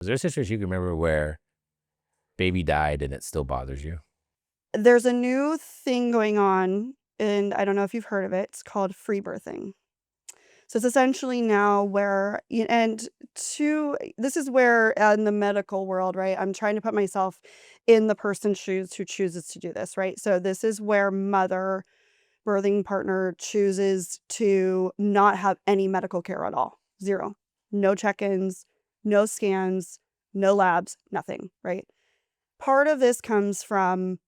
Is there a situation you can remember where baby died and it still bothers you? There's a new thing going on, and I don't know if you've heard of it. It's called free birthing. So it's essentially now where and to this is where in the medical world, right? I'm trying to put myself in the person's shoes who chooses to do this, right? So this is where mother, birthing partner chooses to not have any medical care at all. Zero. No check-ins, no scans, no labs, nothing, right? Part of this comes from,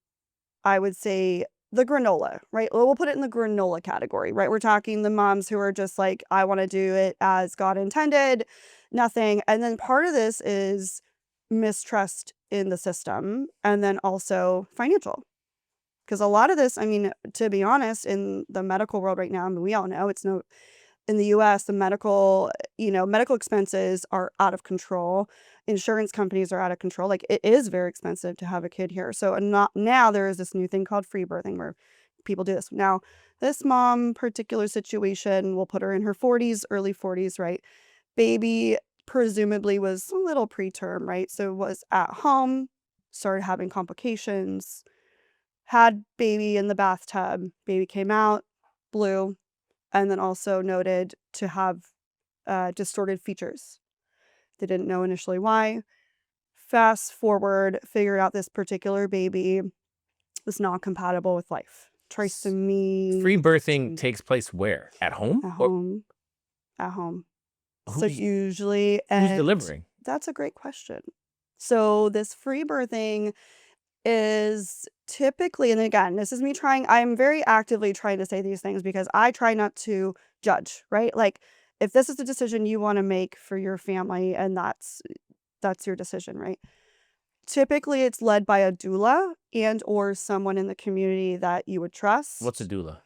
I would say, the granola, right? Well, we'll put it in the granola category, right? We're talking the moms who are just like, I want to do it as God intended, nothing. And then part of this is mistrust in the system and then also financial. Because a lot of this, I mean, to be honest, in the medical world right now, I mean, we all know it's no in the US, the medical expenses are out of control. Insurance companies are out of control. Like, it is very expensive to have a kid here. So, and not now there is this new thing called free birthing where people do this. Now, this mom particular situation, we'll put her in her 40s, early 40s, right? Baby presumably was a little preterm, right? So was at home, started having complications, had baby in the bathtub, baby came out, blue, and then also noted to have distorted features. They didn't know initially why. Fast forward, figured out this particular baby was not compatible with life. Free Trisomy birthing takes place where? At home? at Or home, at home. So who's usually, who's and delivering? that's a great question. So this free birthing is typically, and again, this is me trying, I'm very actively trying to say these things because I try not to judge, right? Like, if this is the decision you want to make for your family and that's your decision, right? Typically it's led by a doula and or someone in the community that you would What's a trust. doula?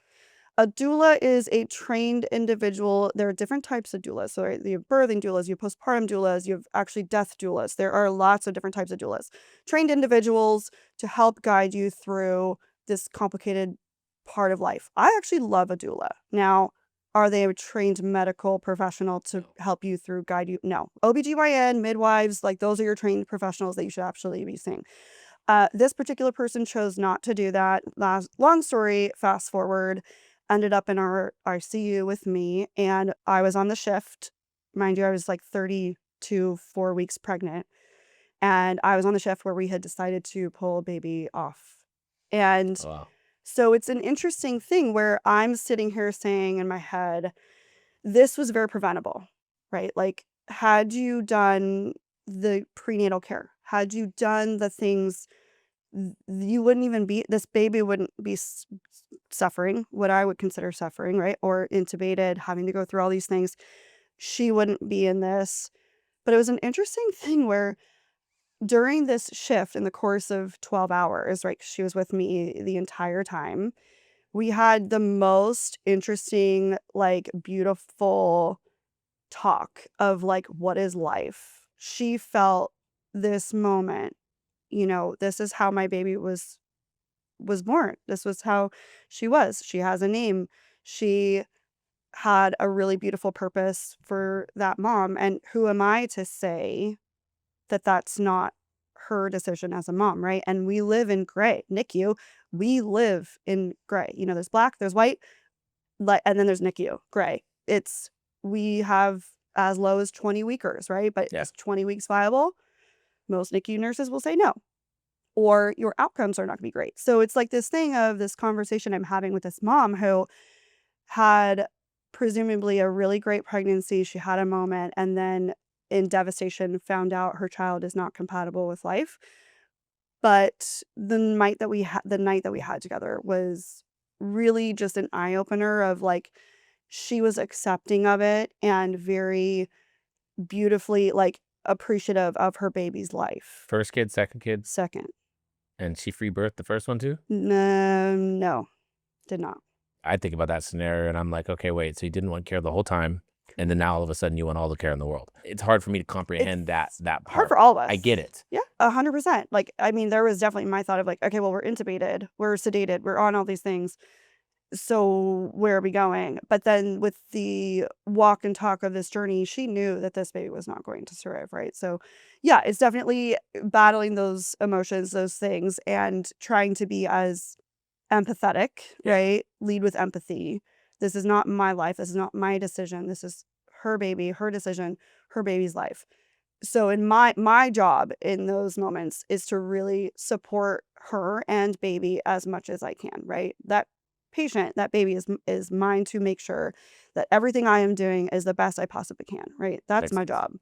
A doula is a trained individual. There are different types of doulas. So right, you have birthing doulas, you have postpartum doulas, you have actually death doulas. There are lots of different types of doulas. Trained individuals to help guide you through this complicated part of life. I actually love a doula. Now, are they a trained medical professional to help you through, guide you? No. OBGYN, midwives, like those are your trained professionals that you should actually be seeing. This particular person chose not to do that. Long story, fast forward, ended up in our ICU with me, and I was on the shift. Mind you, I was like 32, 4 weeks pregnant, and I was on the shift where we had decided to pull a baby off. And Oh, wow. so it's an interesting thing where I'm sitting here saying in my head, this was very preventable, right? Like, had you done the prenatal care, had you done the things you wouldn't even be this baby wouldn't be suffering, what I would consider suffering, right? Or intubated, having to go through all these things. She wouldn't be in this. But it was an interesting thing where during this shift in the course of 12 hours, right? She was with me the entire time. We had the most interesting, like, beautiful talk of like, what is life? She felt this moment, this is how my baby was born. This was how she was. She has a name. She had a really beautiful purpose for that mom. And who am I to say that that's not her decision as a mom, right? And we live in gray. NICU, we live in gray. There's black, there's white, and then there's NICU, gray. We have as low as 20 weekers, right? But Yeah. is 20 weeks viable? Most NICU nurses will say no, or your outcomes are not gonna be great. So it's like this thing of this conversation I'm having with this mom who had presumably a really great pregnancy. She had a moment and then in devastation found out her child is not compatible with life. But the night that we had together was really just an eye opener of like she was accepting of it and very beautifully like appreciative of her baby's life. First kid, second kid, Second. and she free birthed the first one too? No, no, did not. I think about that scenario and I'm like, okay, wait, so you didn't want care the whole time, and then now all of a sudden you want all the care in the world. It's hard for me to It's comprehend that hard for part. all of I us. get it. Yeah, 100%. Like, I mean, there was definitely my thought of like, okay, well, we're intubated, we're sedated, we're on all these things. So where are we going? But then with the walk and talk of this journey, she knew that this baby was not going to survive, right? So yeah, it's definitely battling those emotions, those things, and trying to be as empathetic, Yeah. right? Lead with empathy. This is not my life. This is not my decision. This is her baby, her decision, her baby's life. So in my job in those moments is to really support her and baby as much as I can, right? That patient, that baby is mine to make sure that everything I am doing is the best I possibly can, right? That's Makes my sense. job.